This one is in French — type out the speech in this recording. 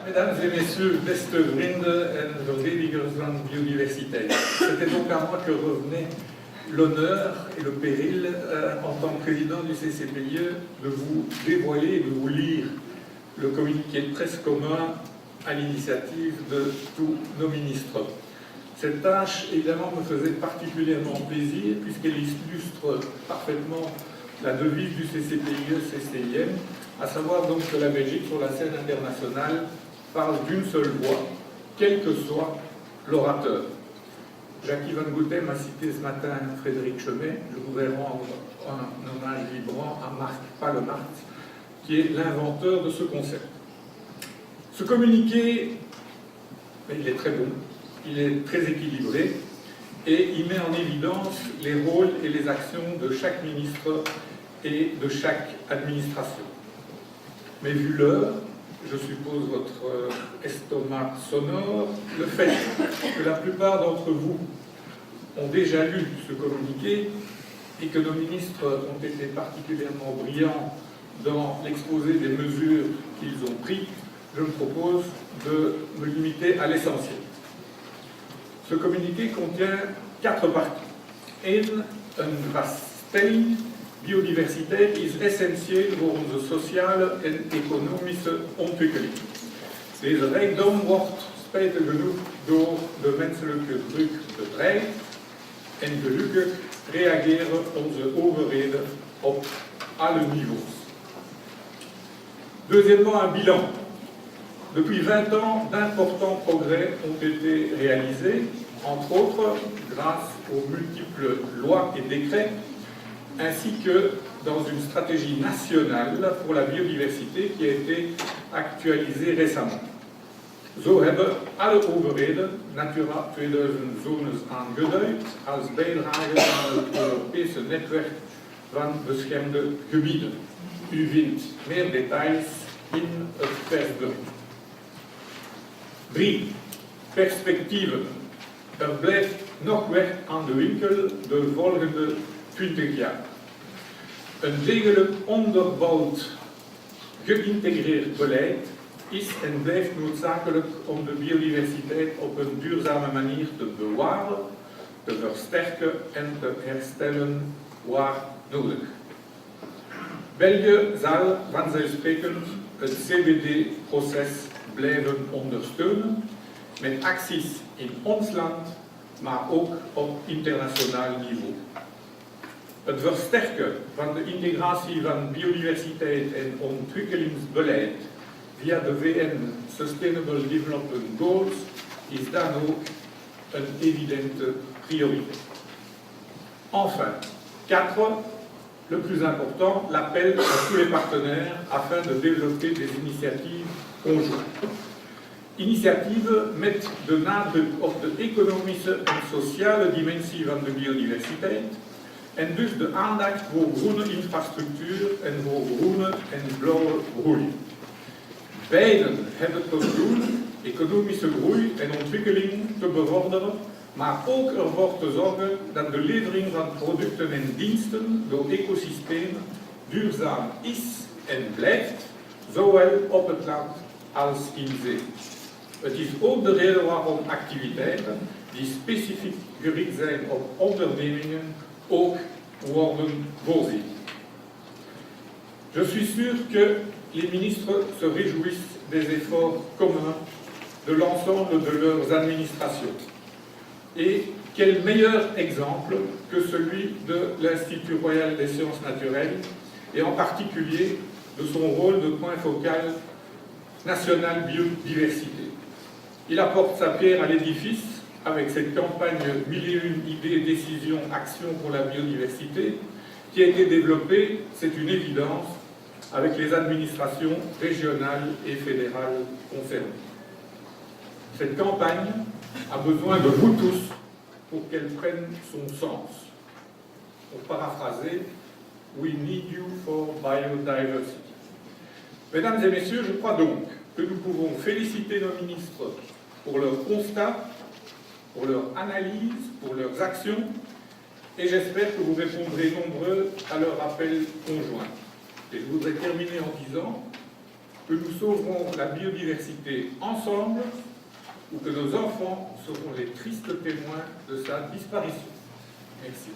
Mesdames et messieurs, beste vrienden en verdedigers van biodiversiteit. C'était donc à moi que revenait l'honneur et le péril, en tant que président du CCPIE, de vous dévoiler et de vous lire le communiqué de presse commun à l'initiative de tous nos ministres. Cette tâche, évidemment, me faisait particulièrement plaisir, puisqu'elle illustre parfaitement la devise du CCPIE-CCIM, à savoir donc que la Belgique, sur la scène internationale, parle d'une seule voix, quel que soit l'orateur. Jackie Van Goutem m'a cité ce matin Frédéric Chemet. Je voudrais rendre un hommage vibrant à Marc Palemartz, qui est l'inventeur de ce concept. Ce communiqué, il est très bon, il est très équilibré, et il met en évidence les rôles et les actions de chaque ministre et de chaque administration. Mais vu l'heure, je suppose votre estomac sonore, le fait que la plupart d'entre vous ont déjà lu ce communiqué et que nos ministres ont été particulièrement brillants dans l'exposé des mesures qu'ils ont prises, je me propose de me limiter à l'essentiel. Ce communiqué contient 4 parties. Een vaststelling: biodiversiteit is essentieel voor onze sociale en economische ontwikkeling. Deze rijkdom wordt spijtig genoeg door de menselijke druk bedreigd en gelukkig reageren onze overheden op alle niveaus. Deuxièmement, un bilan. Depuis 20 ans, d'importants progrès ont été réalisés, entre autres grâce aux multiples lois et décrets, ainsi que dans une stratégie nationale pour la biodiversité qui a été actualisée récemment. Zo hebben alle overheden Natura 2000 zones aangeduid als bijdrage aan het Europese netwerk van beschermde gebieden. U vindt meer details in het persbericht. 3. Perspectieven. Er blijft nog werk aan de winkel de volgende 20 jaar. Een degelijk onderbouwd, geïntegreerd beleid is en blijft noodzakelijk om de biodiversiteit op een duurzame manier te bewaren, te versterken en te herstellen waar nodig. België zal vanzelfsprekend het CBD-proces blijven ondersteunen met acties in ons land, maar ook op internationaal niveau. Het versterken van de integratie van biodiversiteit en ontwikkelingsbeleid via de VN Sustainable Development Goals is dan ook een évidente priorité. Enfin, 4. Le plus important, l'appel à tous les partenaires afin de développer des initiatives conjointes. Initiatieven met de nadruk op de economische en sociale dimensie van de biodiversiteit en dus de aandacht voor groene infrastructuur en voor groene en blauwe groei. Beiden hebben tot doel economische groei en ontwikkeling te bevorderen, maar ook ervoor te zorgen dat de levering van producten en diensten door ecosystemen duurzaam is en blijft, zowel op het land als in zee. Het is ook de reden waarom activiteiten die specifiek gericht zijn op ondernemingen ook worden voorzien. Je suis sûr que les ministres se réjouissent des efforts communs de l'ensemble de leurs administrations. Et quel meilleur exemple que celui de l'Institut royal des sciences naturelles, et en particulier de son rôle de point focal national biodiversité. Il apporte sa pierre à l'édifice avec cette campagne 1001 idées, décisions, actions pour la biodiversité qui a été développée, c'est une évidence, avec les administrations régionales et fédérales concernées. Cette campagne a besoin de vous tous pour qu'elle prenne son sens. Pour paraphraser, we need you for biodiversity. Mesdames et messieurs, je crois donc que nous pouvons féliciter nos ministres pour leur constat, pour leur analyse, pour leurs actions, et j'espère que vous répondrez nombreux à leur appel conjoint. Et je voudrais terminer en disant que nous sauverons la biodiversité ensemble ou que nos enfants seront les tristes témoins de sa disparition. Merci.